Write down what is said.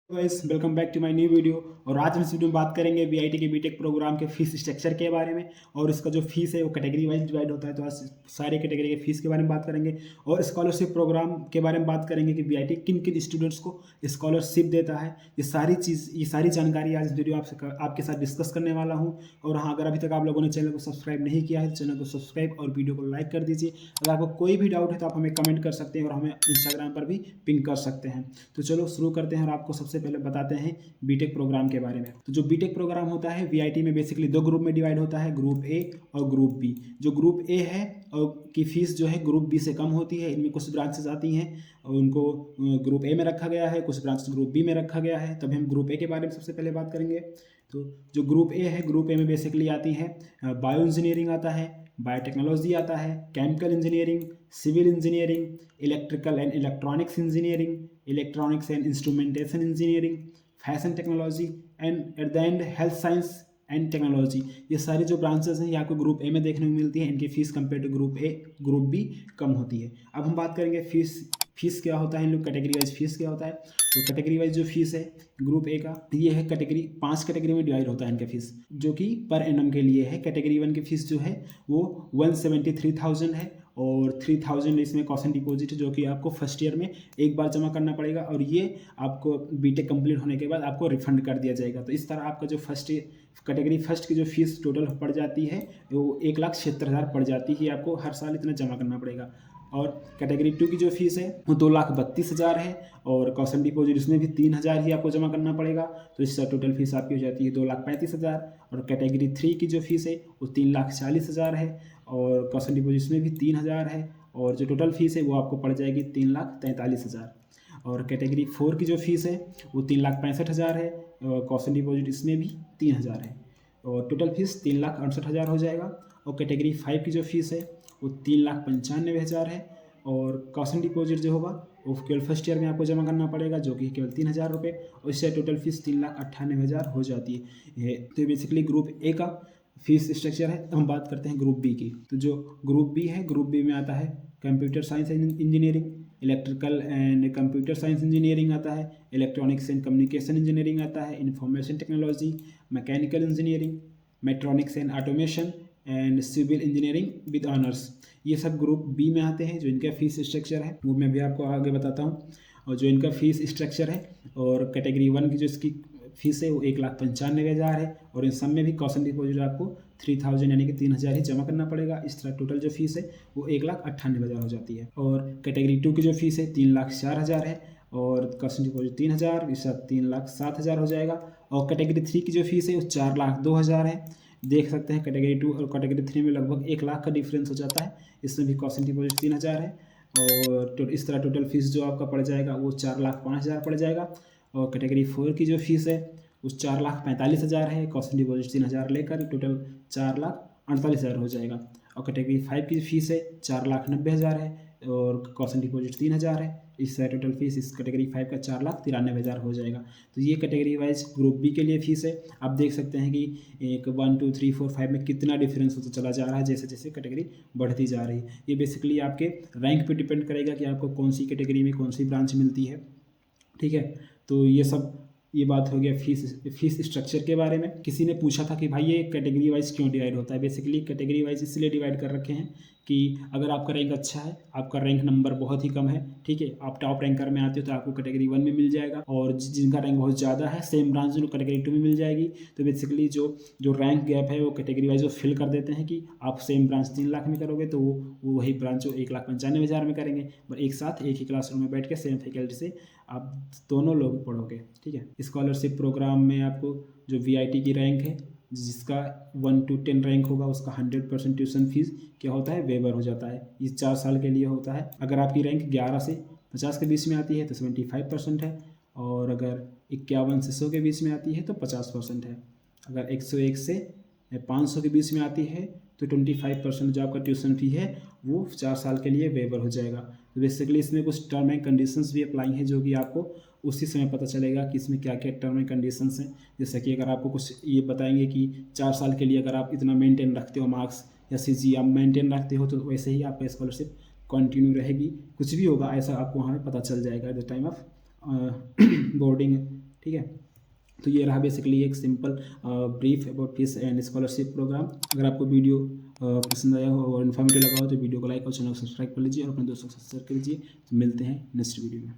Guys welcome back to my new video. और आज हम इस वीडियो में बात करेंगे वीआईटी के बीटेक प्रोग्राम के फीस स्ट्रक्चर के बारे में। और इसका जो फीस है वो कैटेगरी वाइज डिवाइड होता है, तो आज सारे कैटेगरी के फीस के बारे में बात करेंगे। और स्कॉलरशिप प्रोग्राम के बारे में बात करेंगे कि वीआईटी किन किन स्टूडेंट्स को स्कॉलरशिप देता है। ये सारी जानकारी आज इस वीडियो आपके साथ डिस्कस करने वाला हूँ। और हाँ, अगर अभी तक आप लोगों ने चैनल को सब्सक्राइब नहीं किया है तो चैनल को सब्सक्राइब और वीडियो को लाइक कर दीजिए। अगर आपको कोई भी डाउट है तो आप हमें कमेंट कर सकते हैं और हमें इंस्टाग्राम पर भी पिंग कर सकते हैं। तो चलो शुरू करते हैं और आपको सबसे पहले बताते हैं बीटेक प्रोग्राम के बारे में। तो जो बीटेक प्रोग्राम होता है वीआईटी में बेसिकली दो ग्रुप में डिवाइड होता है, ग्रुप ए और ग्रुप बी। जो ग्रुप ए है और की फीस जो है ग्रुप बी से कम होती है। इनमें कुछ ब्रांचेस आती हैं और उनको ग्रुप ए में रखा गया है, कुछ ब्रांचेस ग्रुप बी में रखा गया है। तभी हम ग्रुप ए के बारे में सबसे पहले बात करेंगे। तो जो ग्रुप ए है, ग्रुप ए में बेसिकली आती है बायो इंजीनियरिंग आता है, बायोटेक्नोलॉजी आता है, chemical engineering, civil engineering, electrical and electronics engineering, electronics and instrumentation engineering, fashion technology and at the end health science and technology. ये सारी जो ब्रांचेस हैं ये आपको ग्रुप ए में देखने को मिलती हैं। इनकी fees compare to group B कम होती है। अब हम बात करेंगे फीस क्या होता है, इन लोग कैटेगरी वाइज फीस क्या होता है। तो कैटेगरी वाइज जो फीस है ग्रुप ए का, ये है कैटेगरी 5 कैटेगरी में डिवाइड होता है इनका फीस, जो कि पर एनम के लिए है। कैटेगरी 1 की फीस जो है वो 173,000 है और 3,000 इसमें कॉस्ट एंड डिपॉजिट जो कि आपको फर्स्ट ईयर में एक बार जमा करना पड़ेगा और ये आपको बीटेक कंप्लीट होने के बाद आपको रिफंड कर दिया जाएगा। तो इस तरह आपका जो कैटेगरी फर्स्ट की जो फीस टोटल पड़ जाती है वो 1,76,000 पड़ जाती है। आपको हर साल इतना जमा करना पड़ेगा। और कैटेगरी 2 की जो फीस है वो 2,32,000 है और कॉस्ट एंड डिपॉजिट इसमें भी 3,000 ही आपको जमा करना पड़ेगा। तो इससे टोटल फीस आपकी हो जाती है 2,35,000। और कैटेगरी 3 की जो फीस है वो 3,40,000 है और कॉस्ट एंड डिपॉजिट इसमें भी 3,000 है और जो टोटल फीस है वो आपको पड़ जाएगी 3,43,000। और कैटेगरी 4 की जो फीस है वो 3,65,000 है और कॉस्ट एंड डिपॉजिट इसमें भी 3,000 है और टोटल फीस 3,68,000 हो जाएगा। और कैटेगरी 5 की जो फीस है वो 3,95,000 है और कॉस्ट एंड डिपॉजिट जो होगा वो केवल फर्स्ट ईयर में आपको जमा करना पड़ेगा, जो कि केवल 3,000 रुपये, और इससे टोटल फीस 3,98,000 हो जाती है। तो बेसिकली ग्रुप ए का फीस स्ट्रक्चर है। हम बात करते हैं ग्रुप बी की। तो जो ग्रुप बी है, ग्रुप बी में आता है computer science and engineering, electrical and computer science engineering आता है, इलेक्ट्रॉनिक्स एंड कम्युनिकेशन इंजीनियरिंग आता है, information technology, mechanical engineering, mechatronics and automation and civil engineering with honours. ये सब ग्रुप बी में आते हैं। जो इनका फीस स्ट्रक्चर है वो मैं भी आपको आगे बताता हूँ। और जो इनका फीस स्ट्रक्चर है और कैटेगरी 1 की जो इसकी फीस है वो 1,95,000 है और इन सब में भी कॉस्ट एंड डिपॉजिट आपको 3,000 यानी कि 3,000 ही जमा करना पड़ेगा। इस तरह टोटल जो फीस है वो 1,98,000 हो जाती है। और कैटेगरी 2 की जो फीस है 3,04,000 है और कॉस्ट एंड डिपॉजिट 3,000, इस 3,07,000 हो जाएगा। और कैटेगरी 3 की जो फीस है वो 4,02,000 है। देख सकते हैं कैटेगरी 2 और कैटेगरी 3 में लगभग 1,00,000 का डिफरेंस हो जाता है। इसमें भी कॉस्ट एंड डिपॉजिट 3,000 है और इस तरह टोटल फीस जो आपका पड़ जाएगा वो 4,05,000 पड़ जाएगा। और कैटेगरी 4 की जो फीस है उस 4,45,000 है, कॉस्ट एंड डिपॉजिट 3,000 लेकर टोटल 4,48,000 हो जाएगा। और कैटेगरी 5 की फीस है 4,90,000 है और कॉस्ट एंड डिपॉजिट 3,000 है। इस टोटल फीस इस कैटेगरी 5 का 4,93,000 हो जाएगा। तो ये कैटेगरी वाइज ग्रुप बी के लिए फीस है। आप देख सकते हैं कि एक 1 2 3 4 5 में कितना डिफरेंस होता चला जा रहा है जैसे जैसे कैटेगरी बढ़ती जा रही है। ये बेसिकली आपके रैंक पे डिपेंड करेगा कि आपको कौन सी कैटेगरी में कौन सी ब्रांच मिलती है। ठीक है, तो ये बात हो गया फीस स्ट्रक्चर के बारे में। किसी ने पूछा था कि भाई ये कैटेगरी वाइज क्यों डिवाइड होता है। बेसिकली कैटेगरी वाइज इसलिए डिवाइड कर रखे हैं कि अगर आपका रैंक अच्छा है, आपका रैंक नंबर बहुत ही कम है, ठीक है, आप टॉप रैंकर में आते हो तो आपको कैटेगरी 1 में मिल जाएगा और जिनका रैंक बहुत ज़्यादा है सेम ब्रांच उनको कैटेगरी 2 में मिल जाएगी। तो बेसिकली जो रैंक गैप है वो कैटेगरी वाइज वो फिल कर देते हैं कि आप सेम ब्रांच 3,00,000 में करोगे तो वो वही ब्रांच 1,95,000 में करेंगे, पर एक साथ एक ही क्लासरूम में बैठ के सेम फैकल्टी से आप दोनों लोग पढ़ोगे। ठीक है, स्कॉलरशिप प्रोग्राम में आपको जो वीआईटी की रैंक है जिसका 1 to 10 रैंक होगा उसका 100% ट्यूशन फीस क्या होता है वेवर हो जाता है। ये 4 साल के लिए होता है। अगर आपकी रैंक 11 से 50 के बीच में आती है तो 75% है और अगर 51 से 100 के बीच में आती है तो 50% है। अगर 101 से 500 के बीच में आती है तो 25% जो आपका ट्यूशन फी है वो 4 साल के लिए वेवर हो जाएगा। तो बेसिकली इसमें कुछ टर्म एंड कंडीशंस भी अप्लाई हैं जो कि आपको उसी समय पता चलेगा कि इसमें क्या क्या टर्म एंड कंडीशंस हैं। जैसे कि अगर आपको कुछ ये बताएंगे कि 4 साल के लिए अगर आप इतना मेंटेन रखते हो मार्क्स या सीजी आप मेंटेन रखते हो तो वैसे ही आपका स्कॉलरशिप कंटिन्यू रहेगी। कुछ भी होगा ऐसा आपको वहाँ पे पता चल जाएगा at the time of boarding. ठीक है। तो ये रहा बेसिकली एक simple brief about fees and scholarship programme. अगर आपको वीडियो पसंद आया हो और इन्फॉर्मेटिव लगा हो तो वीडियो को लाइक और चैनल को सब्सक्राइब कर लीजिए और अपने दोस्तों के साथ शेयर कर लीजिए। तो मिलते हैं नेक्स्ट वीडियो में।